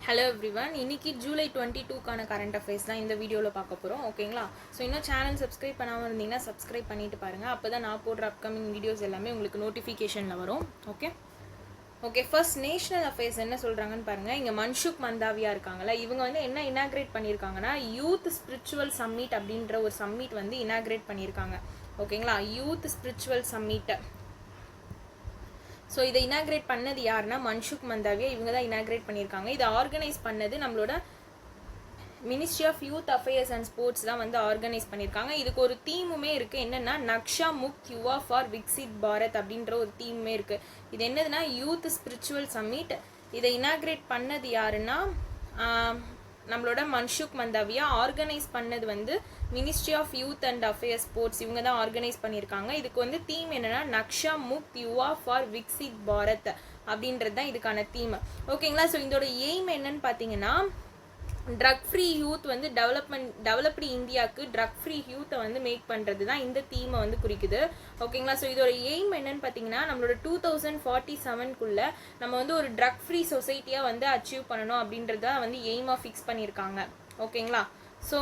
Hello everyone, இன்னைக்கு July 22க்கான current affairs தான் இந்த வீடியோவில் பார்க்க போகிறோம். ஓகேங்களா? ஸோ இன்னும் சேனல் சப்ஸ்கிரைப் பண்ணாமல் இருந்தீங்கன்னா சப்ஸ்கிரைப் பண்ணிட்டு பாருங்கள். அப்போ தான் நான் போடுற அப்கமிங் வீடியோஸ் எல்லாமே உங்களுக்கு நோட்டிஃபிகேஷனில் வரும். ஓகே ஃபர்ஸ்ட் நேஷனல் அஃபேர்ஸ் என்ன சொல்கிறாங்கன்னு பாருங்கள். இங்கே மன்சுக் மந்தாவியா இருக்காங்களா, இவங்க வந்து என்ன இனாக்ரேட் பண்ணியிருக்காங்கன்னா யூத் ஸ்பிரிச்சுவல் சம்மிட் அப்படின்ற ஒரு சம்மிட் வந்து இனாக்ரேட் பண்ணியிருக்காங்க. ஓகேங்களா? Youth spiritual summit. ஸோ இதை இனாக்ரேட் பண்ணது யாருன்னா மன்சுக் மந்தாவியா, இவங்க தான் இனாக்ரேட் பண்ணியிருக்காங்க. இதை ஆர்கனைஸ் பண்ணது நம்மளோட ministry of youth affairs and sports தான் வந்து ஆர்கனைஸ் பண்ணியிருக்காங்க. இதுக்கு ஒரு தீமுமே இருக்குது. என்னென்னா நக்ஷா முக்த் யுவா ஃபார் விக்சித் பாரத் அப்படின்ற ஒரு தீமுமே இருக்குது. இது என்னதுன்னா யூத் ஸ்பிரிச்சுவல் சம்மிட். இதை இனாக்ரேட் பண்ணது யாருன்னா நம்மளோட மன்சுக் மந்தாவியா. ஆர்கனைஸ் பண்ணது வந்து ministry of youth and affairs sports, இவங்க தான் ஆர்கனைஸ் பண்ணியிருக்காங்க. இதுக்கு வந்து தீம் என்னன்னா நக்ஷா முக்த் யுவா ஃபார் விக்சித் பாரத் அப்படின்றது தான் இதுக்கான தீம். ஓகேங்களா? ஸோ இதோட எய்ம் என்னன்னு பார்த்தீங்கன்னா ட்ரக் ஃப்ரீ யூத் வந்து டெவலப்டு இந்தியாவுக்கு ட்ரக் ஃப்ரீ யூத்தை வந்து மேக் பண்ணுறது தான் இந்த தீமை வந்து குறிக்குது. ஓகேங்களா? ஸோ இதோட எய்ம் என்னன்னு பார்த்தீங்கன்னா நம்மளோட 2047 நம்ம வந்து ஒரு ட்ரக் ஃப்ரீ சொசைட்டியாக வந்து அச்சீவ் பண்ணணும் அப்படின்றத வந்து எய்மாக ஃபிக்ஸ் பண்ணியிருக்காங்க. ஓகேங்களா? ஸோ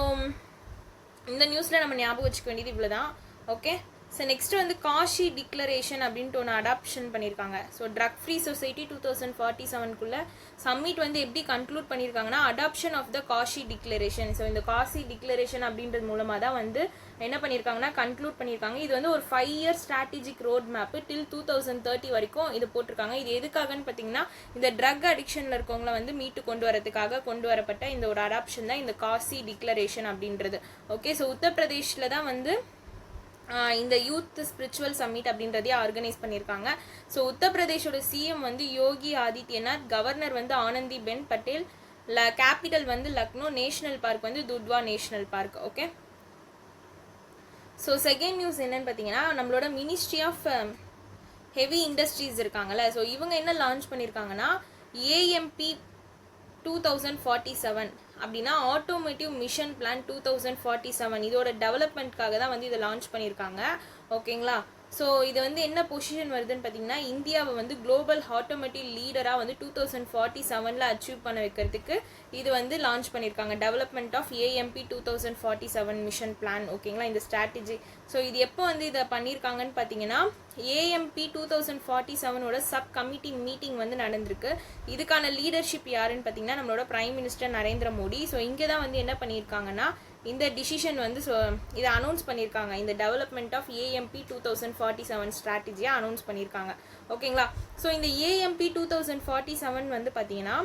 இந்த நியூஸில் நம்ம ஞாபகம் வச்சுக்க வேண்டியது இவ்வளோ தான். ஓகே, ஸோ நெக்ஸ்ட் வந்து காஷி டிக்ளரேஷன் அப்படின்ட்டு ஒன்று அடாப்ஷன் பண்ணியிருக்காங்க. So drug free society 2047 summit வந்து எப்படி கன்க்ளூட் பண்ணியிருக்காங்கன்னா adoption of the Kashi declaration. So இந்த காஷி டிக்ளரேஷன் அப்படின்றது மூலமாக தான் வந்து என்ன பண்ணியிருக்காங்கன்னா கன்க்ளூட் பண்ணியிருக்காங்க. இது வந்து ஒரு 5 இயர் ஸ்ட்ராட்டஜிக் ரோட் மேப்பு டில் 2030 வரைக்கும் இது போட்டிருக்காங்க. இது எதுக்காகன்னு பார்த்தீங்கன்னா இந்த ட்ரக் அடிக்ஷனில் இருக்கவங்கள வந்து மீட்டு கொண்டு வரதுக்காக கொண்டு வரப்பட்ட இந்த ஒரு அடாப்ஷன் தான் இந்த காஷி டிக்ளரேஷன் அப்படின்றது. ஓகே, ஸோ உத்தரப்பிரதேஷில் தான் வந்து இந்த யூத் ஸ்பிரிச்சுவல் சம்மிட் அப்படின்றதே ஆர்கனைஸ் பண்ணியிருக்காங்க. ஸோ உத்தரப்பிரதேஷோட சிஎம் வந்து யோகி ஆதித்யநாத், கவர்னர் வந்து ஆனந்தி பென் பட்டேல், கேபிட்டல் வந்து லக்னோ, நேஷனல் பார்க் வந்து Dudhwa national park. Okay, so second news என்னன்னு பார்த்தீங்கன்னா நம்மளோட மினிஸ்ட்ரி ஆஃப் ஹெவி இண்டஸ்ட்ரீஸ் இருக்காங்கல்ல, ஸோ இவங்க என்ன லான்ச் பண்ணியிருக்காங்கன்னா ஏஎம்பி 2047 அப்படின்னா ஆட்டோமேட்டிவ் மிஷன் பிளான் 2047 இதோட டெவலப்மெண்ட்காக தான் வந்து இதை லான்ச் பண்ணியிருக்காங்க. ஓகேங்களா? ஸோ இது வந்து என்ன பொசிஷன் வருதுன்னு பார்த்தீங்கன்னா இந்தியாவை வந்து குளோபல் ஆட்டோமேட்டிவ் லீடராக வந்து 2047 அச்சீவ் பண்ண வைக்கிறதுக்கு இது வந்து லான்ச் பண்ணியிருக்காங்க. Development of AMP 2047 mission plan. ஓகேங்களா? இந்த ஸ்ட்ராட்டஜி. ஸோ இது எப்போ வந்து இதை பண்ணியிருக்காங்கன்னு பார்த்தீங்கன்னா ஏஎம்பி 2047 சப் கமிட்டி மீட்டிங் வந்து நடந்திருக்கு. இதுக்கான லீடர்ஷிப் யாருன்னு பார்த்தீங்கன்னா நம்மளோட prime minister Narendra Modi. So இங்கே தான் வந்து என்ன பண்ணியிருக்காங்கன்னா இந்த டிசிஷன் வந்து இதை அனௌன்ஸ் பண்ணியிருக்காங்க. இந்த டெவலப்மெண்ட் ஆஃப் ஏஎம்பி 2047 ஸ்ட்ராட்டஜியை அனௌன்ஸ் பண்ணியிருக்காங்க. ஓகேங்களா? ஸோ இந்த ஏஎம்பி 2047 வந்து பார்த்தீங்கன்னா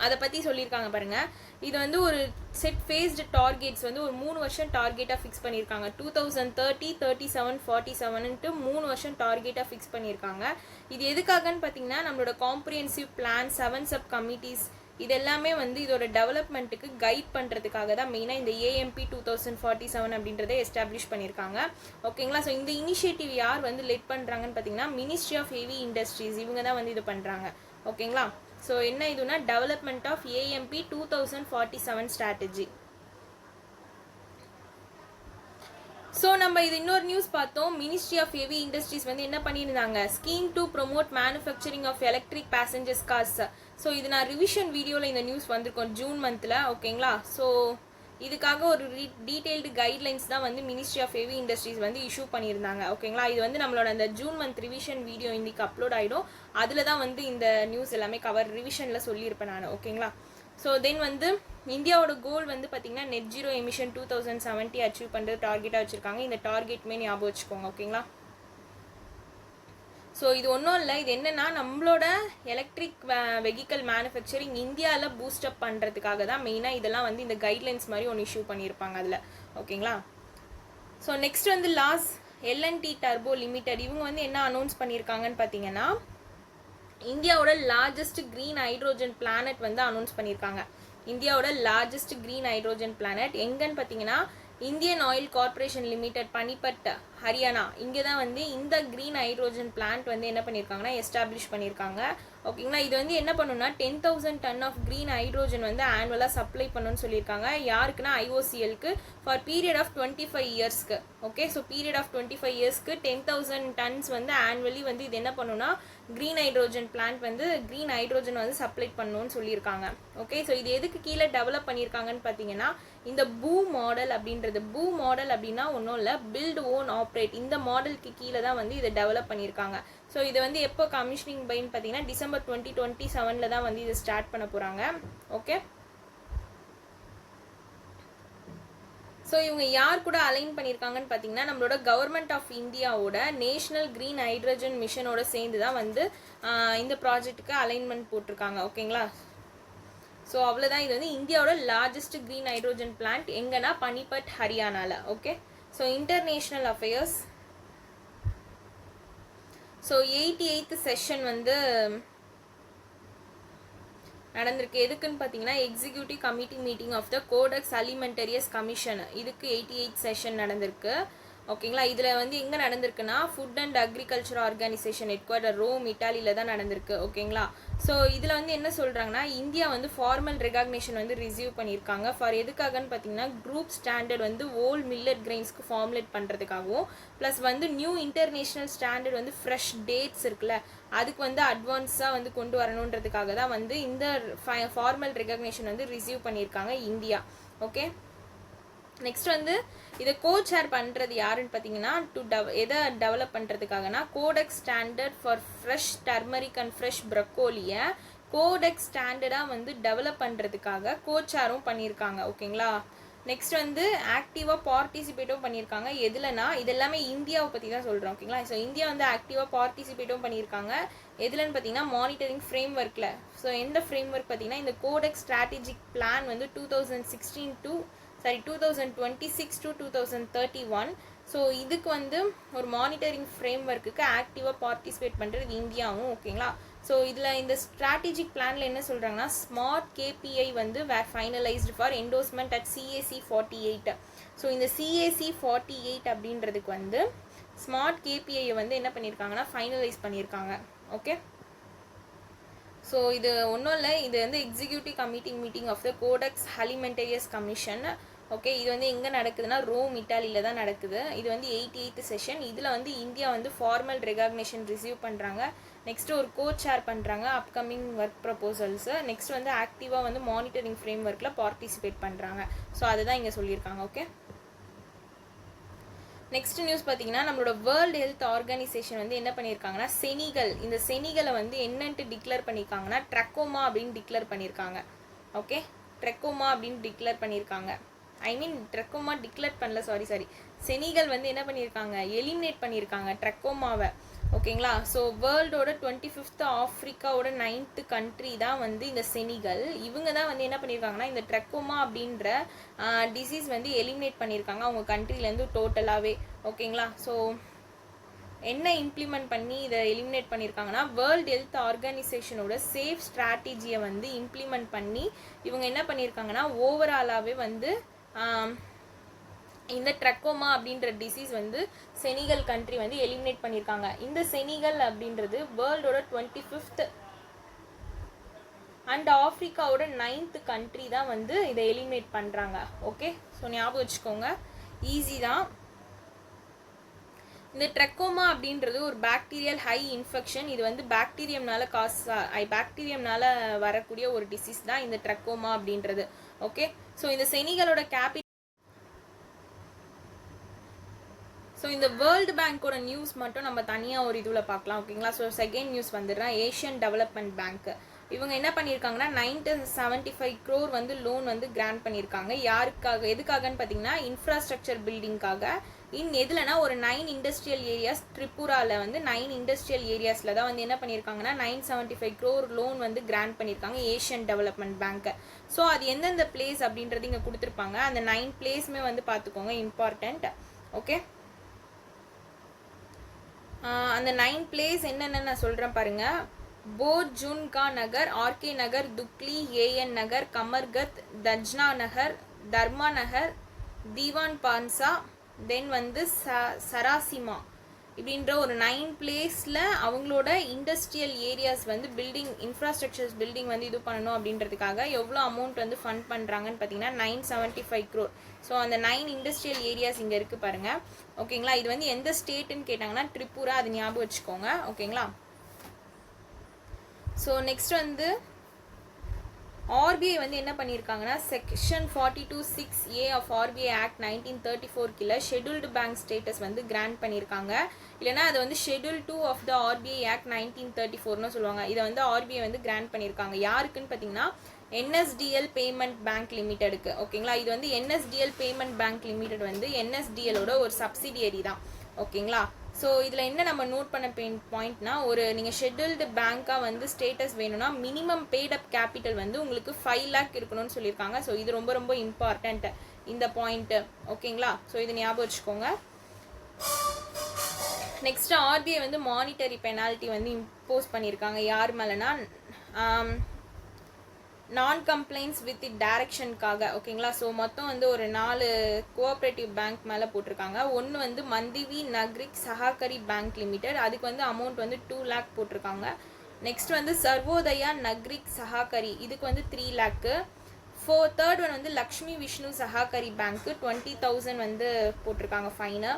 அதை பற்றி சொல்லியிருக்காங்க பாருங்கள். இது வந்து ஒரு செட் ஃபேஸ்டு டார்கெட்ஸ் வந்து ஒரு 3 வருஷம் டார்கெட்டாக ஃபிக்ஸ் பண்ணியிருக்காங்க. 2030, 37, 47ன்ட்டு 3 வருஷம் டார்கெட்டாக ஃபிக்ஸ் பண்ணியிருக்காங்க. இது எதுக்காகன்னு பார்த்தீங்கன்னா நம்மளோட காம்ப்ரிஹென்சிவ் பிளான் 7 சப் கமிட்டிஸ் இது எல்லாமே வந்து இதோட டெவலப்மெண்ட்டுக்கு கைட் பண்ணுறதுக்காக தான் மெயினாக இந்த ஏஎம்பி 2047 அப்படின்றத எஸ்டாப்ளிஷ் பண்ணியிருக்காங்க. ஓகேங்களா? ஸோ இந்த இனிஷியேட்டிவ் யார் வந்து லெட் பண்ணுறாங்கன்னு பார்த்தீங்கன்னா மினிஸ்ட்ரி ஆஃப் ஹெவி இண்டஸ்ட்ரீஸ், இவங்க தான் வந்து இது பண்ணுறாங்க. ஓகேங்களா? ஸோ என்ன இதுனா development of AMP 2047 strategy. So நம்ம இது இன்னொரு நியூஸ் பார்த்தோம். மினிஸ்ட்ரி ஆஃப் ஹெவி இண்டஸ்ட்ரீஸ் வந்து என்ன பண்ணியிருந்தாங்க scheme to promote manufacturing of electric passengers cars. So இது நான் ரிவிஷன் வீடியோவில் இந்த நியூஸ் வந்திருக்கோம் ஜூன் மந்தில். ஓகேங்களா? ஸோ இதுக்காக ஒரு டீட்டெயில்டு கைட்லைன்ஸ் தான் வந்து மினிஸ்ட்ரி ஆஃப் ஹெவி இண்டஸ்ட்ரீஸ் வந்து இஷ்யூ பண்ணியிருந்தாங்க. ஓகேங்களா? இது வந்து நம்மளோட அந்த ஜூன் மந்த் ரிவிஷன் வீடியோ இன்றைக்கி அப்லோட் ஆகிடும். அதில் தான் வந்து இந்த நியூஸ் எல்லாமே ரிவிஷனில் சொல்லியிருப்பேன் நான். ஓகேங்களா? ஸோ தென் வந்து இந்தியாவோட கோல் வந்து பார்த்தீங்கன்னா நெட் ஜீரோ எமிஷன் 2070 அச்சீவ் பண்ணுறது டார்கெட்டாக வச்சுருக்காங்க. இந்த டார்கெட்டுமே ஞாபகம் வச்சுக்கோங்க. ஓகேங்களா? ஸோ இது ஒன்றும் இல்லை, இது என்னென்னா நம்மளோட எலக்ட்ரிக் வெஹிக்கல் மேனுஃபேக்சரிங் இந்தியாவில் பூஸ்டப் பண்ணுறதுக்காக தான் மெயினாக இதெல்லாம் வந்து இந்த கைட்லைன்ஸ் மாதிரி ஒன்று இஷ்யூ பண்ணியிருப்பாங்க அதில். ஓகேங்களா? ஸோ நெக்ஸ்ட் வந்து லாஸ் எல்என்டி டர்போ லிமிடெட், இவங்க வந்து என்ன அனௌன்ஸ் பண்ணியிருக்காங்கன்னு பார்த்தீங்கன்னா இந்தியாவோட லார்ஜஸ்ட் க்ரீன் ஹைட்ரோஜன் பிளானட் வந்து அனௌன்ஸ் பண்ணியிருக்காங்க. இந்தியாவோட லார்ஜஸ்ட் க்ரீன் ஹைட்ரோஜன் பிளானட் எங்கன்னு பார்த்தீங்கன்னா Indian Oil Corporation Limited, Panipat, Haryana. இங்கே தான் வந்து இந்த க்ரீன் ஹைட்ரோஜன் பிளான்ட் வந்து என்ன பண்ணியிருக்காங்கன்னா எஸ்டாப்ளிஷ் பண்ணியிருக்காங்க. ஓகேங்களா? இது வந்து என்ன பண்ணுன்னா 10,000 டன் ஆஃப் க்ரீன் ஹைட்ரோஜன் வந்து ஆனுவலாக சப்ளை பண்ணணும்னு சொல்லியிருக்காங்க. யாருக்குன்னா ஐஓசிஎல்க்கு ஃபார் பீரியட் ஆஃப் 25 இயர்ஸ்க்கு. ஓகே, ஸோ பீரியட் ஆஃப் 25 இயர்ஸ்க்கு 10,000 டன்ஸ் வந்து ஆனுவலி வந்து இது என்ன பண்ணுன்னா க்ரீன் ஹைட்ரோஜன் பிளான்ட் வந்து க்ரீன் ஹைட்ரோஜன் வந்து சப்ளை பண்ணணும்னு சொல்லியிருக்காங்க. ஓகே, ஸோ இது எதுக்கு கீழே டெவலப் பண்ணியிருக்காங்கன்னு பார்த்தீங்கன்னா இந்த பூ மாடல் அப்படின்றது. பூ மாடல் அப்படின்னா ஒன்றும் இல்லை, பில்ட் ஓன் ஆப்ரேட், இந்த மாடலுக்கு கீழே தான் வந்து இதை டெவலப் பண்ணியிருக்காங்க. ஸோ இது வந்து எப்போ கமிஷனிங் பைன்னு பார்த்தீங்கன்னா டிசம்பர் 2027 தான் வந்து இதை ஸ்டார்ட் பண்ண போகிறாங்க. ஓகே, ஸோ இவங்க யார் கூட அலைன் பண்ணியிருக்காங்கன்னு பார்த்தீங்கன்னா நம்மளோட கவர்மெண்ட் ஆஃப் இந்தியாவோட நேஷ்னல் க்ரீன் ஹைட்ரஜன் மிஷனோட சேர்ந்து தான் வந்து இந்த ப்ராஜெக்ட்டுக்கு அலைன்மெண்ட் போட்டிருக்காங்க. ஓகேங்களா, ஸோ அவ்வளோதான். இது வந்து இந்தியாவோட லார்ஜஸ்ட் க்ரீன் ஹைட்ரோஜன் பிளான்ட் எங்கன்னா பனிபட், ஹரியானாவில். Okay, so international affairs. So 88th session வந்து நடந்திருக்கு. எதுக்குன்னு பார்த்தீங்கன்னா executive committee meeting of the Codex Alimentarius Commission, இதுக்கு 88th செஷன் நடந்திருக்கு. ஓகேங்களா, இதில் வந்து எங்கே நடந்திருக்குன்னா Food and Agriculture Organization headquarter Rome, இட்டாலியில் தான் நடந்திருக்கு. ஓகேங்களா, ஸோ இதில் வந்து என்ன சொல்கிறாங்கன்னா இந்தியா வந்து ஃபார்மல் ரெகக்னேஷன் வந்து ரிசீவ் பண்ணியிருக்காங்க. ஃபார் எதுக்காகன்னு பார்த்தீங்கன்னா குரூப் ஸ்டாண்டர்ட் வந்து ஓல் மில்லட் கிரெயின்ஸ்க்கு ஃபார்முலேட் பண்ணுறதுக்காகவும், ப்ளஸ் வந்து நியூ இன்டர்நேஷ்னல் ஸ்டாண்டர்ட் வந்து ஃப்ரெஷ் டேட்ஸ் இருக்குல்ல அதுக்கு வந்து அட்வான்ஸாக வந்து கொண்டு வரணுன்றதுக்காக தான் வந்து இந்த ஃபார்மல் ரெகக்னேஷன் வந்து ரிசீவ் பண்ணியிருக்காங்க இந்தியா. ஓகே, நெக்ஸ்ட் வந்து இதை கோச்சேர் பண்ணுறது யாருன்னு பார்த்தீங்கன்னா எதை டெவலப் பண்ணுறதுக்காகனா codex standard for fresh turmeric and fresh ப்ரக்கோலியை கோடெக்ஸ் ஸ்டாண்டர்டாக வந்து டெவலப் பண்ணுறதுக்காக கோச்சேரும் பண்ணியிருக்காங்க. ஓகேங்களா, நெக்ஸ்ட் வந்து ஆக்டிவாக பார்ட்டிசிபேட்டும் பண்ணியிருக்காங்க. எதுலனா இது எல்லாமே இந்தியாவை பற்றி தான் சொல்கிறோம். ஓகேங்களா, ஸோ இந்தியா வந்து ஆக்டிவாக பார்ட்டிசிபேட்டும் பண்ணியிருக்காங்க. எதுலன்னு பார்த்தீங்கன்னா மானிட்டரிங் ஃப்ரேம் ஒர்க்கில். ஸோ எந்த ஃப்ரேம் ஒர்க் பார்த்தீங்கன்னா இந்த கோடெக்ஸ் ஸ்ட்ராட்டஜிக் பிளான் வந்து 2026 to 2031. ஸோ இதுக்கு வந்து ஒரு மானிட்டரிங் ஃப்ரேம் ஒர்க்குக்கு ஆக்டிவாக பார்ட்டிசிபேட் பண்ணுறது இந்தியாவும். ஓகேங்களா, ஸோ இதில் இந்த ஸ்ட்ராட்டஜிக் பிளானில் என்ன சொல்கிறாங்கன்னா ஸ்மார்ட் கேபிஐ வந்து were finalised for endorsement at CAC 48. So இந்த CAC 48 அப்படின்றதுக்கு வந்து ஸ்மார்ட் கேபிஐயை வந்து என்ன பண்ணியிருக்காங்கன்னா ஃபைனலைஸ் பண்ணியிருக்காங்க. ஓகே, ஸோ இது ஒன்றும் இல்லை, இது வந்து executive committee meeting of the Codex Alimentarius Commission. Okay, இது வந்து எங்கே நடக்குதுன்னா ரோம், இட்டாலியில் தான் நடக்குது. இது வந்து 88th செஷன். இதில் வந்து இந்தியா வந்து ஃபார்மல் ரெகக்னேஷன் ரிசீவ் பண்ணுறாங்க. நெக்ஸ்ட்டு ஒரு கோச்சேர் பண்ணுறாங்க அப்கமிங் ஒர்க் ப்ரப்போசல்ஸு. நெக்ஸ்ட் வந்து ஆக்டிவாக வந்து மானிட்டரிங் ஃப்ரேம் ஒர்க்கில் பார்ட்டிசிபேட் பண்ணுறாங்க. ஸோ அதுதான் இங்கே சொல்லியிருக்காங்க. ஓகே, நெக்ஸ்ட் நியூஸ் பார்த்தீங்கன்னா நம்மளோட வேர்ல்டு ஹெல்த் ஆர்கனைசேஷன் வந்து என்ன பண்ணியிருக்காங்கன்னா செனிகல், இந்த செனிகலை வந்து என்னன்ட்டு டிக்ளேர் பண்ணியிருக்காங்கன்னா ட்ரக்கோமா அப்படின்னு டிக்ளேர் பண்ணியிருக்காங்க. ஓகே, ட்ரக்கோமா அப்படின்னு டிக்ளேர் பண்ணியிருக்காங்க. ட்ரக்கோமா டிக்ளேர் பண்ணல, சாரி செனிகல் வந்து என்ன பண்ணியிருக்காங்க எலிமினேட் பண்ணியிருக்காங்க ட்ரக்கோமாவை. ஓகேங்களா, ஸோ வேர்ல்டோட 25th ஆஃப்ரிக்காவோட 9th கண்ட்ரி தான் வந்து இந்த செனிகல். இவங்க தான் வந்து என்ன பண்ணியிருக்காங்கன்னா இந்த ட்ரக்கோமா அப்படின்ற டிசீஸ் வந்து எலிமினேட் பண்ணியிருக்காங்க அவங்க கண்ட்ரிலேருந்து டோட்டலாகவே. ஓகேங்களா, ஸோ என்ன இம்ப்ளிமெண்ட் பண்ணி இதை எலிமினேட் பண்ணியிருக்காங்கன்னா வேர்ல்டு ஹெல்த் ஆர்கனைசேஷனோட சேஃப் ஸ்ட்ராட்டஜியை வந்து இம்ப்ளிமெண்ட் பண்ணி இவங்க என்ன பண்ணியிருக்காங்கன்னா ஓவராலாகவே வந்து இந்த ட்ரக்கோமா அப்படின்ற டிசீஸ் வந்து செனிகல் கண்ட்ரி வந்து எலிமினேட் பண்ணியிருக்காங்க. இந்த செனிகல் அப்படின்றது வேர்ல்டோட 25th அண்ட் ஆஃப்ரிக்காவோட 9th கண்ட்ரி தான் வந்து இதை எலிமினேட் பண்ணுறாங்க. ஓகே, ஸோ ஞாபகம் வச்சுக்கோங்க, ஈஸி தான். இந்த ட்ரக்கோமா அப்படின்றது ஒரு பாக்டீரியல் ஹை இன்ஃபெக்ஷன். இது வந்து பாக்டீரியம்னால வரக்கூடிய ஒரு டிசீஸ் தான் இந்த ட்ரக்கோமா அப்படின்றது. ஓகே, ஸோ இந்த செனிகளோட ஸோ இந்த வேர்ல்டு பேங்கோட நியூஸ் மட்டும் நம்ம தனியாக ஒரு இதுவில் பார்க்கலாம். ஓகேங்களா, ஸோ செகண்ட் நியூஸ் வந்துடுறேன். ஏஷியன் டெவலப்மெண்ட் பேங்க் இவங்க என்ன பண்ணியிருக்காங்கன்னா 975 crore வந்து லோன் வந்து கிராண்ட் பண்ணியிருக்காங்க. யாருக்காக எதுக்காகன்னு பார்த்தீங்கன்னா இன்ஃப்ராஸ்ட்ரக்சர் பில்டிங்காக. எதுலனா ஒரு 9 இண்டஸ்ட்ரியல் ஏரியாஸ் திரிபுராவில் வந்து 9 இண்டஸ்ட்ரியல் ஏரியாஸில் தான் வந்து என்ன பண்ணியிருக்காங்கன்னா 975 crore லோன் வந்து கிராண்ட் பண்ணியிருக்காங்க ஏஷியன் டெவலப்மெண்ட் பேங்க். ஸோ அது எந்தெந்த பிளேஸ் அப்படின்றது இங்கே கொடுத்துருப்பாங்க. அந்த 9 பிளேஸுமே வந்து பார்த்துக்கோங்க, இம்பார்ட்டண்ட். ஓகே, அந்த 9 பிளேஸ் என்னென்னு நான் சொல்கிறேன் பாருங்கள். போர்ஜுன்கா நகர், ஆர்கே நகர், துக்லி, ஏஎன் நகர், கமர்கத், தஜ்னா நகர், தர்மா நகர், தீவான் பான்சா, தென் வந்து சராசிமா இப்படின்ற ஒரு 9 பிளேஸில் அவங்களோட இண்டஸ்ட்ரியல் ஏரியாஸ் வந்து பில்டிங் இன்ஃப்ராஸ்ட்ரக்சர்ஸ் பில்டிங் வந்து இது பண்ணணும் அப்படின்றதுக்காக எவ்வளோ அமௌண்ட் வந்து ஃபண்ட் பண்ணுறாங்கன்னு பார்த்தீங்கன்னா 975 crore. ஸோ அந்த 9 இண்டஸ்ட்ரியல் ஏரியாஸ் இங்கே இருக்குது பாருங்கள். ஓகேங்களா, இது வந்து எந்த ஸ்டேட்டுன்னு கேட்டாங்கன்னா திரிபுரா, அது ஞாபகம் வச்சுக்கோங்க. ஓகேங்களா, ஸோ நெக்ஸ்ட் வந்து ஆர்பிஐ வந்து என்ன பண்ணியிருக்காங்கன்னா section 42(6)(a) of RBI act 1934 கீழே ஷெட்யூல்டு பேங்க் ஸ்டேட்டஸ் வந்து கிராண்ட் பண்ணியிருக்காங்க. இல்லைனா அது வந்து schedule 2 of the RBI act 1934னு சொல்லுவாங்க. இதை வந்து ஆர்பிஐ வந்து கிராண்ட் பண்ணியிருக்காங்க. யாருக்குன்னு பார்த்தீங்கன்னா என்எஸ்டிஎல் பேமெண்ட் பேங்க் லிமிடெடுக்கு. ஓகேங்களா, இது வந்து என்எஸ்டிஎல் பேமெண்ட் பேங்க் லிமிடெட் வந்து என்எஸ்டிஎலோட ஒரு சப்சிடியரி தான். ஓகேங்களா, ஸோ இதில் என்ன நம்ம நோட் பண்ண பாயிண்ட்னா, ஒரு நீங்கள் ஷெட்யூல்டு பேங்காக வந்து ஸ்டேட்டஸ் வேணும்னா மினிமம் பெய்ட் அப் கேபிட்டல் வந்து உங்களுக்கு 5 lakh இருக்கணும்னு சொல்லியிருக்காங்க. ஸோ இது ரொம்ப ரொம்ப இம்பார்ட்டண்ட் இந்த பாயிண்ட்டு. ஓகேங்களா, ஸோ இது ஞாபகம் வச்சுக்கோங்க. நெக்ஸ்ட் ஆர்பிஐ வந்து மானிட்டரி பெனால்ட்டி வந்து இம்போஸ் பண்ணியிருக்காங்க. யார் மேலேனா நான் கம்ப்ளைண்ட்ஸ் வித் டைரக்ஷனுக்காக. ஓகேங்களா, ஸோ மொத்தம் வந்து ஒரு 4 கோஆப்ரேட்டிவ் பேங்க் மேலே போட்டிருக்காங்க. ஒன்று வந்து மந்திவி நக்ரிக் சஹாகரி பேங்க் லிமிடெட், அதுக்கு வந்து அமௌண்ட் வந்து 2 lakh போட்டிருக்காங்க. நெக்ஸ்ட் வந்து சர்வோதயா நக்ரிக் சஹாகரி, இதுக்கு வந்து 3 lakh. தேர்ட் ஒன் வந்து லக்ஷ்மி விஷ்ணு சஹாகரி பேங்க்கு 20,000 வந்து போட்டிருக்காங்க ஃபைனு.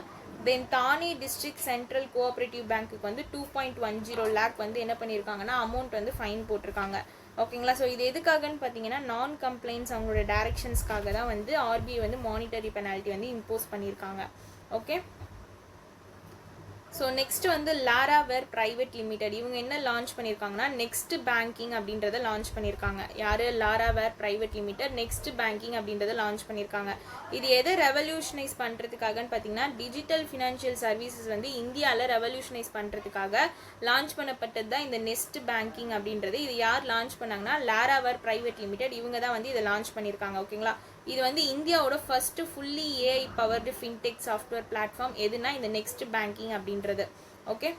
தென் தானே டிஸ்ட்ரிக்ட் சென்ட்ரல் கோஆப்ரேட்டிவ் பேங்க்குக்கு வந்து 2.10 lakh வந்து என்ன பண்ணியிருக்காங்கன்னா அமௌண்ட் வந்து ஃபைன் போட்டிருக்காங்க. ஓகேங்களா, ஸோ இது எதுக்காகன்னு பார்த்தீங்கன்னா நான் கம்ப்ளைண்ட்ஸ் அவங்களோட டைரக்ஷன்ஸ்க்காக தான் வந்து ஆர்பிஐ வந்து மானிட்டரி பெனால்ட்டி வந்து இம்போஸ் பண்ணியிருக்காங்க. ஓகே, ஸோ நெக்ஸ்ட் வந்து லாராவேர் பிரைவேட் லிமிடெட், இவங்க என்ன லான்ச் பண்ணியிருக்காங்கன்னா நெக்ஸ்ட் பேங்கிங் அப்படின்றத லான்ச் பண்ணியிருக்காங்க. யார்? லாராவேர் பிரைவேட் லிமிடெட் நெக்ஸ்ட் பேங்கிங் அப்படின்றத லான்ச் பண்ணியிருக்காங்க. இது எதை ரெவல்யூஷனைஸ் பண்ணுறதுக்காகன்னு பார்த்தீங்கன்னா டிஜிட்டல் ஃபினான்ஷியல் சர்வீசஸ் வந்து இந்தியாவில் ரெவல்யூஷனைஸ் பண்ணுறதுக்காக லான்ச் பண்ணப்பட்டது தான் இந்த நெக்ஸ்ட் பேங்கிங் அப்படின்றது. இது யார் லான்ச் பண்ணாங்கன்னா லாராவேர் பிரைவேட் லிமிடெட், இவங்க தான் வந்து இதை லான்ச் பண்ணியிருக்காங்க. ஓகேங்களா, இது வந்து இந்தியாவோட first fully AI powered fintech software platform எதுனா இந்த நெக்ஸ்ட் பேங்கிங் அப்படின்றது. ஓகே,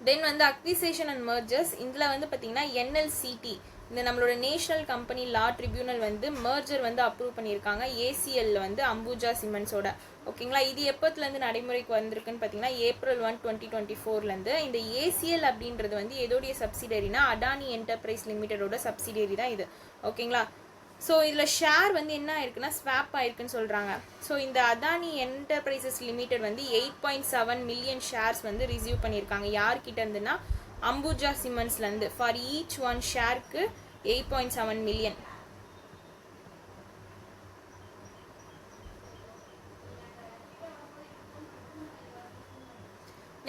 தென் வந்து அக்விசேஷன் அண்ட் மர்ஜர்ஸ், இதில் வந்து பார்த்தீங்கன்னா என்எல்சிடி, இந்த நம்மளோட நேஷனல் கம்பெனி லா ட்ரிபியூனல் வந்து மர்ஜர் வந்து அப்ரூவ் பண்ணியிருக்காங்க ஏசிஎல்ல வந்து அம்புஜா சிமெண்ட்ஸோட. ஓகேங்களா, இது எப்போத்துலேருந்து நடைமுறைக்கு வந்திருக்குன்னு பார்த்தீங்கன்னா April 1, 2024. இந்த ஏசிஎல் அப்படின்றது வந்து எதோடைய சப்சிடரினா அடானி என்டர்பிரைஸ் லிமிடெடோட சப்சிடரி தான் இது. ஓகேங்களா, ஸோ இதில் ஷேர் வந்து என்ன ஆயிருக்குன்னா ஸ்வாப் ஆயிருக்குன்னு சொல்கிறாங்க. ஸோ இந்த அதானி என்டர்பிரைசஸ் லிமிடெட் வந்து 8.7 மில்லியன் ஷேர்ஸ் வந்து ரிசீவ் பண்ணியிருக்காங்க. யார்கிட்ட இருந்துன்னா அம்புஜா சிமெண்ட்ஸ்லேருந்து. ஃபார் ஈச் ஒன் ஷேருக்கு 8.7 மில்லியன்.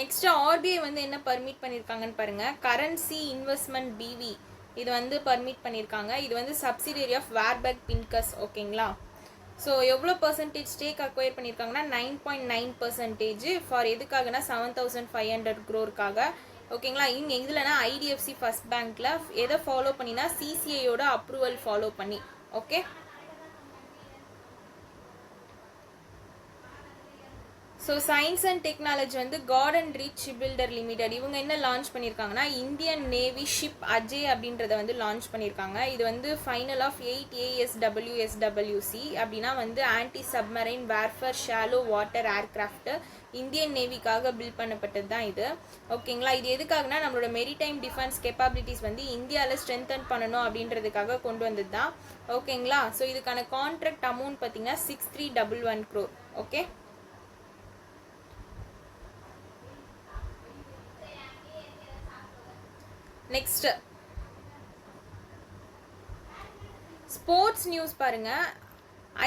நெக்ஸ்ட் ஆர்பிஐ வந்து என்ன பர்மிட் பண்ணியிருக்காங்கன்னு பாருங்க, கரன்சி இன்வெஸ்ட்மெண்ட் பிவி இது வந்து பர்மிட் பண்ணியிருக்காங்க. இது வந்து சப்சிடரி ஆஃப் வேர்பேக் பின்கஸ். ஓகேங்களா, ஸோ எவ்வளோ பர்சன்டேஜ் ஸ்டேக் அக்வயர் பண்ணியிருக்காங்கன்னா 9.9% ஃபார் எதுக்காகனா 7,500 crore. ஓகேங்களா, இங்கே இதுலனா ஐடிஎஃப்சி ஃபர்ஸ்ட் பேங்க்ல எதை ஃபாலோ பண்ணினா சிசிஐயோட அப்ரூவல் ஃபாலோ பண்ணி. Okay, so science and technology வந்து Garden Reach Ship Builder Limited, இவங்க என்ன லான்ச் பண்ணியிருக்காங்கன்னா இந்தியன் நேவி ஷிப் அஜய் அப்படின்றத வந்து லான்ச் பண்ணியிருக்காங்க. இது வந்து ஃபைனல் ஆஃப் 8 ASWSWC அப்படின்னா வந்து anti submarine warfare shallow water aircraft Indian நேவிக்காக பில்ட் பண்ணப்பட்டது தான் இது. ஓகேங்களா, இது எதுக்காகனா நம்மளோட மெரிடைம் டிஃபென்ஸ் கேப்பபிலிட்டிஸ் வந்து இந்தியாவில் ஸ்ட்ரென்தன் பண்ணணும் அப்படின்றதுக்காக கொண்டு வந்தது தான். ஓகேங்களா, ஸோ இதுக்கான கான்ட்ராக்ட் அமௌண்ட் பார்த்தீங்கன்னா 6311 crore. Okay, next sports news பாருங்க.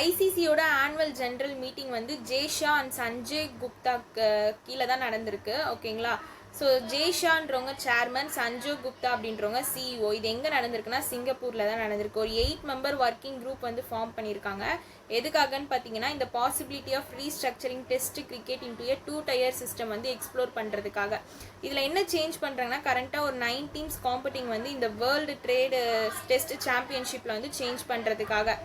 ஐசிசியோட ஆனுவல் ஜெனரல் மீட்டிங் வந்து ஜேஷா அண்ட் சஞ்சய் குப்தா கீழே தான் நடந்திருக்கு. ஓகேங்களா, ஸோ ஜேஷான்றவங்க சேர்மன், சஞ்சய் குப்தா அப்படின்றவங்க சிஇஓ. இது எங்கே நடந்திருக்குன்னா சிங்கப்பூரில் தான் நடந்திருக்கு. ஒரு 8 மெம்பர் ஒர்க்கிங் குரூப் வந்து ஃபார்ம் பண்ணியிருக்காங்க. எதுக்காகன்னு பார்த்தீங்கன்னா இந்த possibility of restructuring test cricket into a 2-tier system வந்து எக்ஸ்ப்ளோர் பண்ணுறதுக்காக. இதில் என்ன சேஞ்ச் பண்ணுறாங்கன்னா கரண்ட்டாக ஒரு 9 டீம்ஸ் காம்படிங் வந்து இந்த வேர்ல்டு ட்ரேடு டெஸ்ட் சாம்பியன்ஷிப்பில் வந்து சேஞ்ச் பண்ணுறதுக்காக.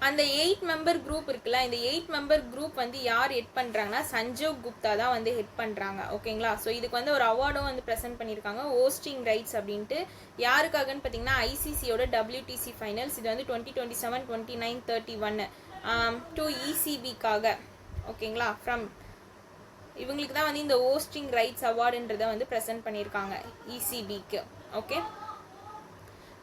அந்த 8 மெம்பர் குரூப் இருக்குல்ல, இந்த 8 மெம்பர் குரூப் வந்து யார் ஹெட் பண்ணுறாங்கன்னா சஞ்சய் குப்தா தான் வந்து ஹெட் பண்ணுறாங்க. ஓகேங்களா, ஸோ இதுக்கு வந்து ஒரு அவார்டும் வந்து ப்ரெசென்ட் பண்ணியிருக்காங்க ஹோஸ்டிங் ரைட்ஸ் அப்படின்ட்டு. யாருக்காகன்னு பார்த்தீங்கன்னா ஐசிசியோட WTC ஃபைனல்ஸ், இது வந்து 2027, 29, 31 டு ECBக்காக. ஓகேங்களா, ஃப்ரம் இவங்களுக்கு தான் வந்து இந்த ஹோஸ்டிங் ரைட்ஸ் அவார்டுன்றதை வந்து ப்ரெசென்ட் பண்ணியிருக்காங்க ECBக்கு. ஓகே,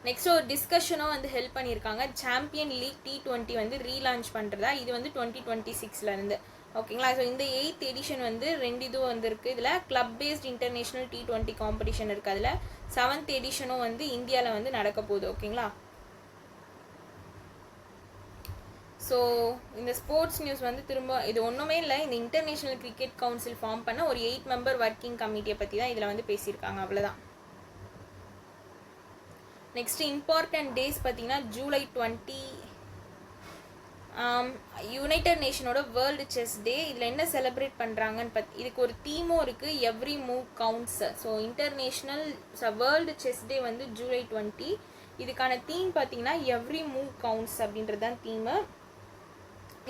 நெக்ஸ்ட் ஒரு டிஸ்கஷனும் வந்து ஹெல்ப் பண்ணியிருக்காங்க. சாம்பியன் லீக் T20 வந்து ரீலான்ச் பண்ணுறதா. இது வந்து 2026 இருந்து. ஓகேங்களா. ஸோ இந்த 8th எடிஷன் வந்து 2 இதுவும் வந்திருக்கு. இதில் club paste international T20 competition இருக்குது. அதில் 7th எடிஷனும் வந்து இந்தியாவில் வந்து நடக்க போகுது. ஓகேங்களா. ஸோ இந்த ஸ்போர்ட்ஸ் நியூஸ் வந்து திரும்ப இது ஒன்றுமே இல்லை, இந்த இன்டர்நேஷ்னல் கிரிக்கெட் கவுன்சில் ஃபார்ம் பண்ண ஒரு 8 மெம்பர் ஒர்க்கிங் கமிட்டியை பற்றி தான் இதில் வந்து பேசியிருக்காங்க. அவ்வளோதான். நெக்ஸ்ட் இம்பார்ட்டன்ட் டேஸ் பார்த்தீங்கன்னா ஜூலை 20 யுனைடெட் நேஷனோட வேர்ல்டு செஸ் டே. இதில் என்ன செலிப்ரேட் பண்ணுறாங்கன்னு இதுக்கு ஒரு தீமும் இருக்குது, every move counts. So international world chess day வந்து ஜூலை 20. இதுக்கான தீம் பார்த்தீங்கன்னா எவ்ரி மூவ் கவுண்ட்ஸ் அப்படின்றது தான் தீமு.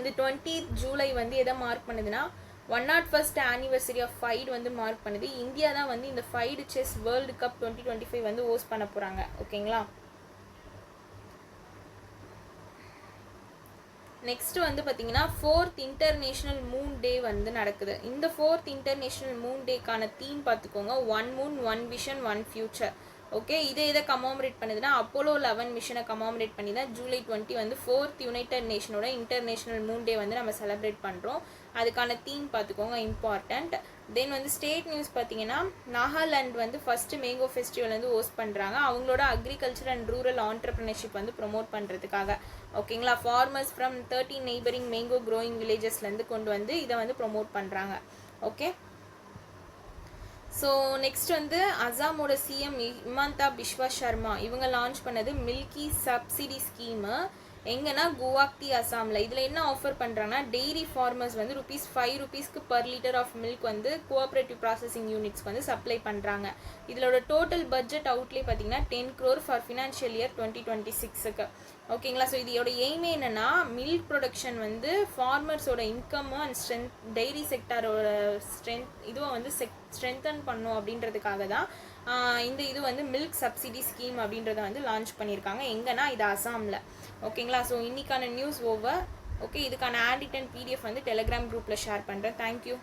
இது 20th ஜூலை வந்து எதை மார்க் பண்ணுதுன்னா 101st ஆனிவர்சரி ஆஃப் ஃபைடு வந்து மார்க் பண்ணுது. இந்தியா தான் வந்து இந்த ஃபைடு செஸ் வேர்ல்டு கப் 2025 வந்து ஹோஸ்ட் பண்ண போகிறாங்க. ஓகேங்களா. நெக்ஸ்ட் வந்து பார்த்தீங்கன்னா 4th இன்டர்நேஷ்னல் மூன் டே வந்து நடக்குது. இந்த 4th இன்டர்நேஷ்னல் மூன் டேக்கான தீம் பார்த்துக்கோங்க, 1 மூன் 1 விஷன் 1 ஃபியூச்சர். ஓகே, இதை கமாமரேட் பண்ணுதுன்னா அப்போலோ 11 மிஷனை கமாமரேட் பண்ணி தான் ஜூலை 20 வந்து 4th யுனைடெட் நேஷனோட இன்டர்நேஷ்னல் மூன் டே வந்து நம்ம செலிப்ரேட் பண்ணுறோம். அதுக்கான தீம் பார்த்துக்கோங்க, இம்பார்ட்டண்ட். தென் வந்து ஸ்டேட் நியூஸ் பார்த்தீங்கன்னா நாகாலாந்து வந்து ஃபஸ்ட்டு மேங்கோ ஃபெஸ்டிவல் வந்து ஹோஸ்ட் பண்ணுறாங்க. அவங்களோட அக்ரிகல்ச்சர் அண்ட் ரூரல் ஆண்டர்ப்ரனர்ஷிப் வந்து ப்ரொமோட் பண்ணுறதுக்காக. ஓகேங்களா. Farmers from 13 neighbouring mango growing வில்லேஜஸ்லேருந்து கொண்டு வந்து இதை வந்து ப்ரொமோட் பண்ணுறாங்க. ஓகே. ஸோ நெக்ஸ்ட் வந்து அசாமோட சிஎம் ஹிமந்தா பிஸ்வா சர்மா இவங்க லான்ச் பண்ணது மில்கி சப்சிடி ஸ்கீமு. எங்கன்னா குவாஹாத்தி அசாமில். இதில் என்ன ஆஃபர் பண்ணுறாங்கன்னா டெய்ரி ஃபார்மர்ஸ் வந்து ₹5 பர் லிட்டர் ஆஃப் மில்க் வந்து கோஆப்ரேட்டிவ் ப்ராசஸிங் யூனிட்ஸ்க்கு வந்து சப்ளை பண்ணுறாங்க. இதோட டோட்டல் பட்ஜெட் அவுட்லே பார்த்தீங்கன்னா 10 crore ஃபார் ஃபினான்ஷியல் இயர் 2026க்கு. ஓகேங்களா. ஸோ இதோட எய்மே என்னென்னா மில்க் ப்ரொடக்ஷன் வந்து ஃபார்மர்ஸோட இன்கம் அண்ட் ஸ்ட்ரென்த், டெய்ரி செக்டாரோட இதுவும் வந்து ஸ்ட்ரென்தன் பண்ணும் அப்படின்றதுக்காக தான் இந்த இது வந்து மில்க் சப்சிடி ஸ்கீம் அப்படின்றத வந்து லான்ச் பண்ணியிருக்காங்க. எங்கன்னா இது அசாமில். ஓகேங்களா. ஸோ இன்னைக்கான நியூஸ் ஓவர். ஓகே, இதுக்கான ஆடிட் அண்ட் PDF வந்து டெலிகிராம் குரூப்பில் ஷேர் பண்ணுறேன். தேங்க்யூ.